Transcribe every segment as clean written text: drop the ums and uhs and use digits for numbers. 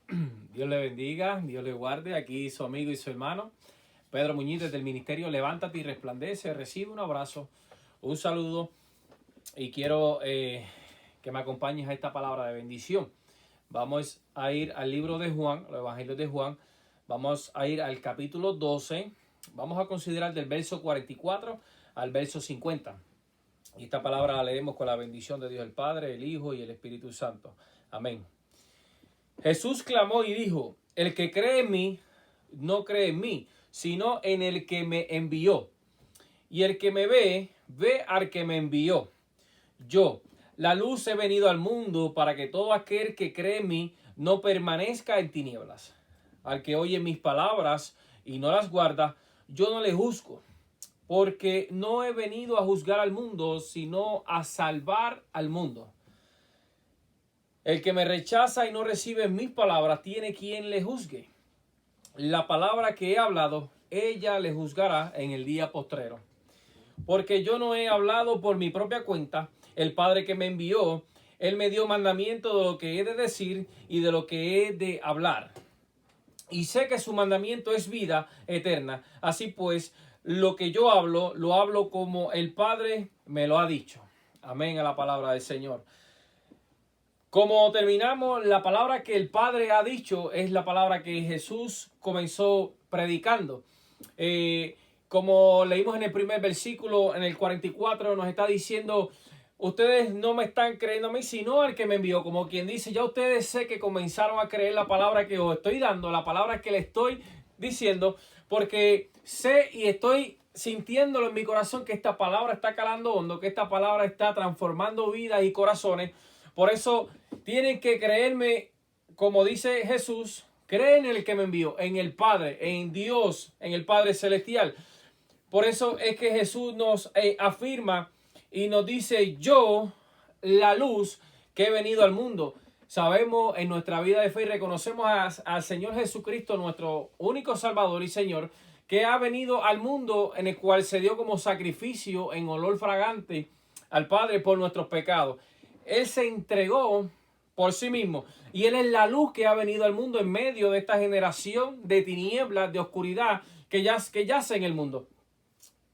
Dios le bendiga, Dios le guarde. Aquí su amigo y su hermano Pedro Muñiz desde el ministerio Levántate y Resplandece. Recibe un abrazo, un saludo y quiero que me acompañes a esta palabra de bendición. Vamos a ir al libro de Juan, los evangelios de Juan. Vamos a ir al capítulo 12. Vamos a considerar del verso 44 al verso 50. Y esta palabra la leemos con la bendición de Dios el Padre, el Hijo y el Espíritu Santo. Amén. Jesús clamó y dijo: el que cree en mí, no cree en mí, sino en el que me envió. Y el que me ve, ve al que me envió. Yo, la luz, he venido al mundo para que todo aquel que cree en mí no permanezca en tinieblas. Al que oye mis palabras y no las guarda, yo no le juzgo, porque no he venido a juzgar al mundo, sino a salvar al mundo. El que me rechaza y no recibe mis palabras tiene quien le juzgue. La palabra que he hablado, ella le juzgará en el día postrero. Porque yo no he hablado por mi propia cuenta. El Padre que me envió, Él me dio mandamiento de lo que he de decir y de lo que he de hablar. Y sé que su mandamiento es vida eterna. Así pues, lo que yo hablo, lo hablo como el Padre me lo ha dicho. Amén a la palabra del Señor. Como terminamos, la palabra que el Padre ha dicho es la palabra que Jesús comenzó predicando. Como leímos en el primer versículo, en el 44, nos está diciendo: ustedes no me están creyendo a mí, sino al que me envió. Como quien dice, ya ustedes sé que comenzaron a creer la palabra que os estoy dando, la palabra que les estoy diciendo, porque sé y estoy sintiéndolo en mi corazón que esta palabra está calando hondo, que esta palabra está transformando vidas y corazones. Por eso tienen que creerme, como dice Jesús: creen en el que me envió, en el Padre, en Dios, en el Padre Celestial. Por eso es que Jesús nos afirma y nos dice: yo, la luz que he venido al mundo. Sabemos en nuestra vida de fe y reconocemos al Señor Jesucristo, nuestro único Salvador y Señor, que ha venido al mundo, en el cual se dio como sacrificio en olor fragante al Padre por nuestros pecados. Él se entregó por sí mismo y Él es la luz que ha venido al mundo en medio de esta generación de tinieblas, de oscuridad que yace en el mundo.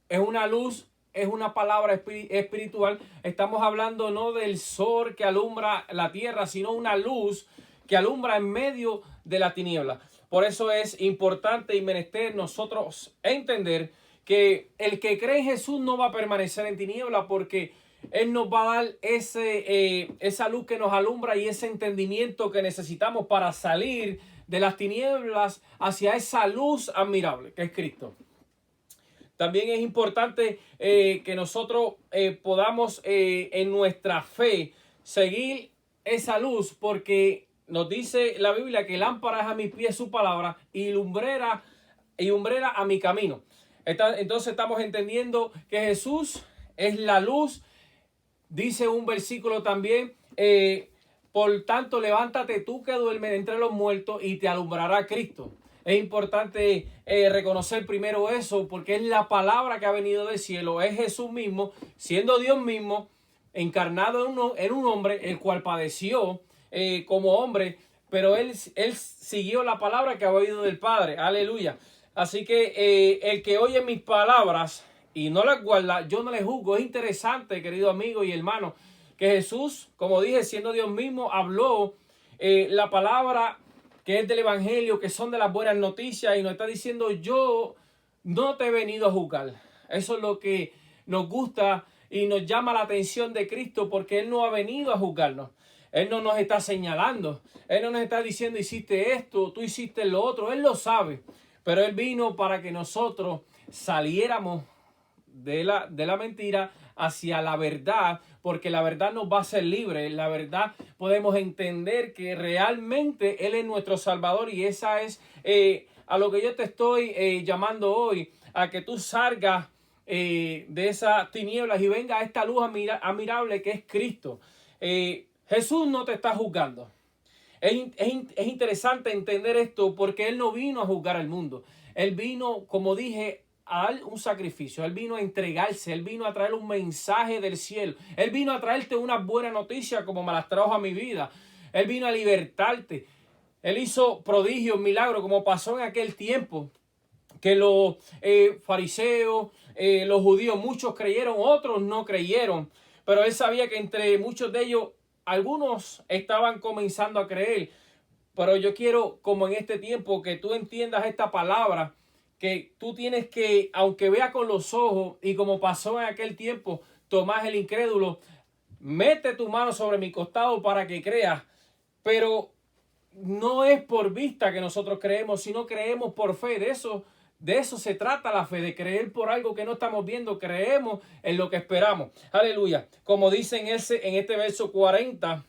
Es una luz, es una palabra espiritual. Estamos hablando no del sol que alumbra la tierra, sino una luz que alumbra en medio de la tiniebla. Por eso es importante y menester nosotros entender que el que cree en Jesús no va a permanecer en tiniebla, porque Él nos va a dar esa luz que nos alumbra y ese entendimiento que necesitamos para salir de las tinieblas hacia esa luz admirable que es Cristo. También es importante que nosotros podamos en nuestra fe seguir esa luz, porque nos dice la Biblia que lámpara es a mis pies su palabra y lumbrera a mi camino. Entonces estamos entendiendo que Jesús es la luz. Dice un versículo también: por tanto, levántate tú que duermes entre los muertos y te alumbrará Cristo. Es importante reconocer primero eso, porque es la palabra que ha venido del cielo. Es Jesús mismo, siendo Dios mismo, encarnado en un hombre, el cual padeció como hombre, pero él siguió la palabra que ha oído del Padre. Aleluya. Así que el que oye mis palabras y no las guarda, yo no le juzgo. Es interesante, querido amigo y hermano, que Jesús, como dije, siendo Dios mismo, habló la palabra que es del Evangelio, que son de las buenas noticias, y nos está diciendo: yo no te he venido a juzgar. Eso es lo que nos gusta y nos llama la atención de Cristo, porque Él no ha venido a juzgarnos. Él no nos está señalando. Él no nos está diciendo: hiciste esto, tú hiciste lo otro. Él lo sabe. Pero Él vino para que nosotros saliéramos de la mentira hacia la verdad, porque la verdad nos va a hacer libres. La verdad podemos entender que realmente Él es nuestro Salvador, y esa es a lo que yo te estoy llamando hoy, a que tú salgas de esas tinieblas y venga a esta luz admirable que es Cristo. Jesús no te está juzgando. Es interesante entender esto, porque Él no vino a juzgar al mundo. Él vino, como dije, a dar un sacrificio. Él vino a entregarse. Él vino a traer un mensaje del cielo. Él vino a traerte una buena noticia como me las trajo a mi vida. Él vino a libertarte. Él hizo prodigios, milagros, como pasó en aquel tiempo, que los fariseos, los judíos, muchos creyeron, otros no creyeron. Pero él sabía que entre muchos de ellos, algunos estaban comenzando a creer. Pero yo quiero, como en este tiempo, que tú entiendas esta palabra, que tú tienes que, aunque veas con los ojos, y como pasó en aquel tiempo, Tomás el incrédulo, mete tu mano sobre mi costado para que creas. Pero no es por vista que nosotros creemos, sino creemos por fe. De eso se trata la fe, de creer por algo que no estamos viendo. Creemos en lo que esperamos. Aleluya. Como dice en este verso 40,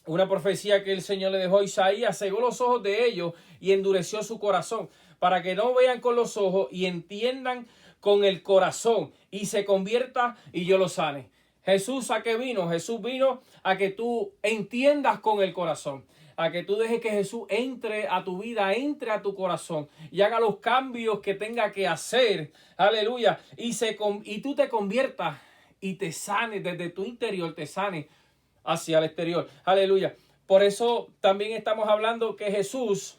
una profecía que el Señor le dejó a Isaías: cegó los ojos de ellos y endureció su corazón, para que no vean con los ojos y entiendan con el corazón y se convierta y yo los sane. Jesús, ¿a qué vino? Jesús vino a que tú entiendas con el corazón, a que tú dejes que Jesús entre a tu vida, entre a tu corazón y haga los cambios que tenga que hacer. Aleluya. Y tú te conviertas y te sanes desde tu interior, te sanes hacia el exterior. Aleluya. Por eso también estamos hablando que Jesús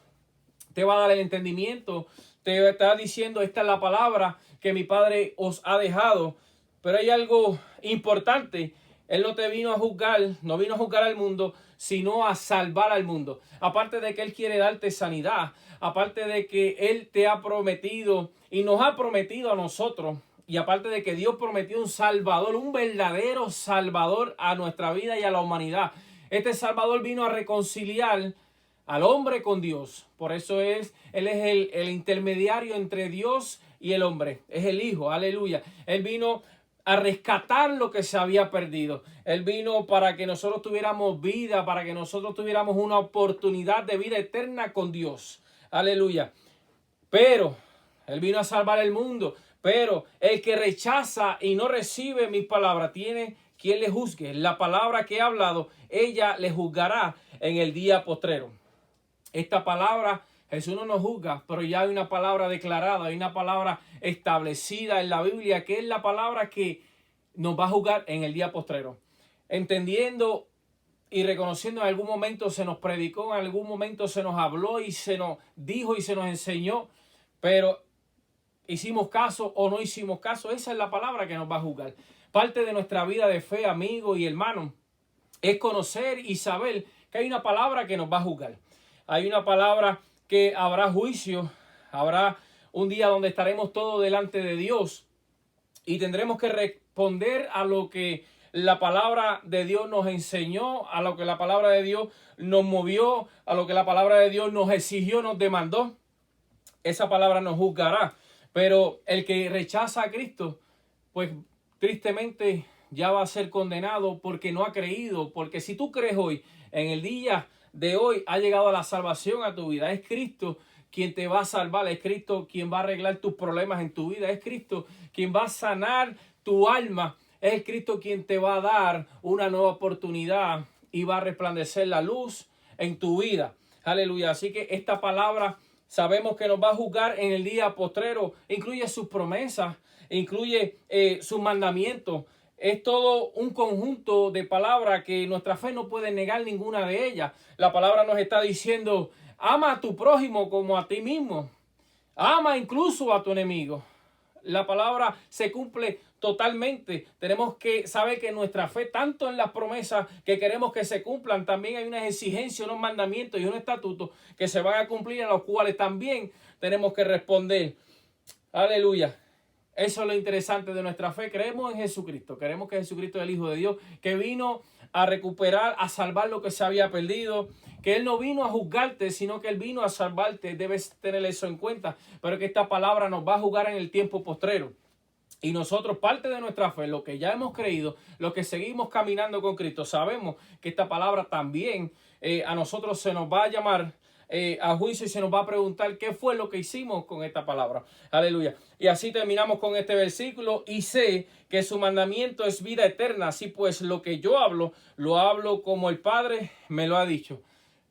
te va a dar el entendimiento, te está diciendo: esta es la palabra que mi Padre os ha dejado. Pero hay algo importante: Él no te vino a juzgar, no vino a juzgar al mundo, sino a salvar al mundo. Aparte de que Él quiere darte sanidad, aparte de que Él te ha prometido y nos ha prometido a nosotros, y aparte de que Dios prometió un Salvador, un verdadero Salvador a nuestra vida y a la humanidad. Este Salvador vino a reconciliar al hombre con Dios. Por eso Él es el intermediario entre Dios y el hombre. Es el Hijo, aleluya. Él vino a rescatar lo que se había perdido. Él vino para que nosotros tuviéramos vida, para que nosotros tuviéramos una oportunidad de vida eterna con Dios. Aleluya. Pero Él vino a salvar el mundo. Pero el que rechaza y no recibe mis palabras tiene quien le juzgue. La palabra que he hablado, ella le juzgará en el día postrero. Esta palabra, Jesús no nos juzga, pero ya hay una palabra declarada, hay una palabra establecida en la Biblia, que es la palabra que nos va a juzgar en el día postrero. Entendiendo y reconociendo, en algún momento se nos predicó, en algún momento se nos habló y se nos dijo y se nos enseñó, pero hicimos caso o no hicimos caso. Esa es la palabra que nos va a juzgar. Parte de nuestra vida de fe, amigo y hermano, es conocer y saber que hay una palabra que nos va a juzgar. Hay una palabra que habrá juicio, habrá un día donde estaremos todos delante de Dios y tendremos que responder a lo que la palabra de Dios nos enseñó, a lo que la palabra de Dios nos movió, a lo que la palabra de Dios nos exigió, nos demandó. Esa palabra nos juzgará. Pero el que rechaza a Cristo, pues tristemente ya va a ser condenado porque no ha creído. Porque si tú crees hoy, en el día de hoy ha llegado la salvación a tu vida. Es Cristo quien te va a salvar, es Cristo quien va a arreglar tus problemas en tu vida, es Cristo quien va a sanar tu alma, es Cristo quien te va a dar una nueva oportunidad y va a resplandecer la luz en tu vida. Aleluya. Así que esta palabra sabemos que nos va a juzgar en el día postrero. Incluye sus promesas, incluye sus mandamientos. Es todo un conjunto de palabras que nuestra fe no puede negar ninguna de ellas. La palabra nos está diciendo: ama a tu prójimo como a ti mismo. Ama incluso a tu enemigo. La palabra se cumple totalmente. Tenemos que saber que nuestra fe, tanto en las promesas que queremos que se cumplan, también hay unas exigencias, unos mandamientos y unos estatutos que se van a cumplir, a los cuales también tenemos que responder. Aleluya. Eso es lo interesante de nuestra fe. Creemos en Jesucristo. Creemos que Jesucristo es el Hijo de Dios, que vino a recuperar, a salvar lo que se había perdido. Que Él no vino a juzgarte, sino que Él vino a salvarte. Debes tener eso en cuenta. Pero que esta palabra nos va a juzgar en el tiempo postrero. Y nosotros, parte de nuestra fe, lo que ya hemos creído, lo que seguimos caminando con Cristo, sabemos que esta palabra también a nosotros se nos va a llamar a juicio y se nos va a preguntar qué fue lo que hicimos con esta palabra. Aleluya. Y así terminamos con este versículo: y sé que su mandamiento es vida eterna. Así pues, lo que yo hablo, lo hablo como el Padre me lo ha dicho.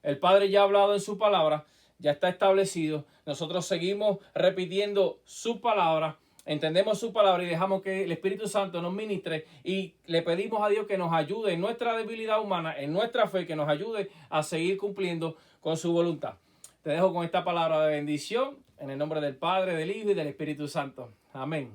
El Padre ya ha hablado en su palabra, ya está establecido. Nosotros seguimos repitiendo su palabra entendemos su palabra y dejamos que el Espíritu Santo nos ministre y le pedimos a Dios que nos ayude en nuestra debilidad humana, en nuestra fe, que nos ayude a seguir cumpliendo con su voluntad. Te dejo con esta palabra de bendición en el nombre del Padre, del Hijo y del Espíritu Santo. Amén.